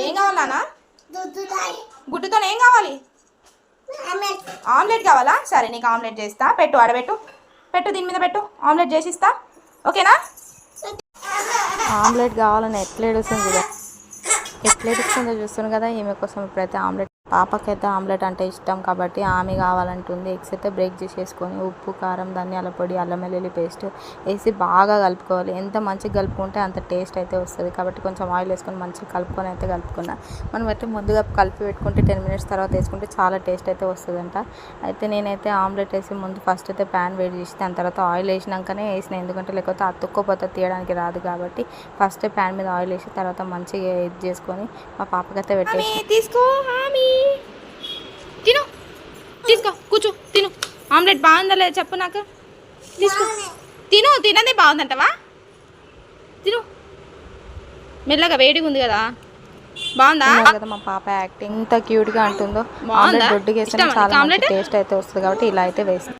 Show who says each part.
Speaker 1: ఏం కావాలనా? గుడ్డుతో ఏం కావాలి? ఆమ్లెట్ కావాలా? సరే నీకు ఆమ్లెట్ చేస్తా. పెట్టు, ఆడబెట్టు, పెట్టు, దీని మీద పెట్టు, ఆమ్లెట్ చేసిస్తా. ఓకేనా? ఆమ్లెట్ కావాలని ఎట్లా ఏడుస్తుంది చూడ, ఎట్లా ఏడుస్తుందో చూస్తున్నాను కదా. ఈమె కోసం ఇప్పుడైతే ఆమ్లెట్, పాపకైతే ఆమ్లెట్ అంటే ఇష్టం కాబట్టి ఆమె కావాలంటుంది. ఎగ్స్ అయితే బ్రేక్ చేసేసుకొని ఉప్పు, కారం, ధనియాల పొడి, అల్లం వెల్లుల్లి పేస్ట్ వేసి బాగా కలుపుకోవాలి. ఎంత మంచిగా కలుపుకుంటే అంత టేస్ట్ అయితే వస్తుంది కాబట్టి కొంచెం ఆయిల్ వేసుకొని మంచిగా కలుపుకొని అయితే కలుపుకున్నా. మనం అయితే ముందుగా కలిపి పెట్టుకుంటే 10 మినిట్స్ తర్వాత వేసుకుంటే చాలా టేస్ట్ అయితే వస్తుందంట. అయితే నేనైతే ఆమ్లెట్ వేసి ముందు ఫస్ట్ అయితే ప్యాన్ వేడి చేసి దాని తర్వాత ఆయిల్ వేసినాకనే వేసిన, ఎందుకంటే లేకపోతే అతుక్కోపోతే తీయడానికి రాదు కాబట్టి ఫస్ట్ ప్యాన్ మీద ఆయిల్ వేసి తర్వాత మంచిగా ఇది చేసుకొని మా పాపకైతే పెట్టేసి, తీసుకో తిను, తీసుకో కూర్చో తిను. ఆమ్లెట్ బాగుందా లేదా చెప్పు నాకు. తీసుకో తిను, తినదే బాగుందంటవా? తిను మెల్లగా, వేడిగా ఉంది కదా. బాగుందా కదా మా పాప యాక్టింగ్ ఎంత క్యూట్గా అంటుందో. ఆమ్లెట్ దొడ్డుగా వేస్తే చాలా మంచి టేస్ట్ అయితే వస్తుంది కాబట్టి ఇలా అయితే వేసి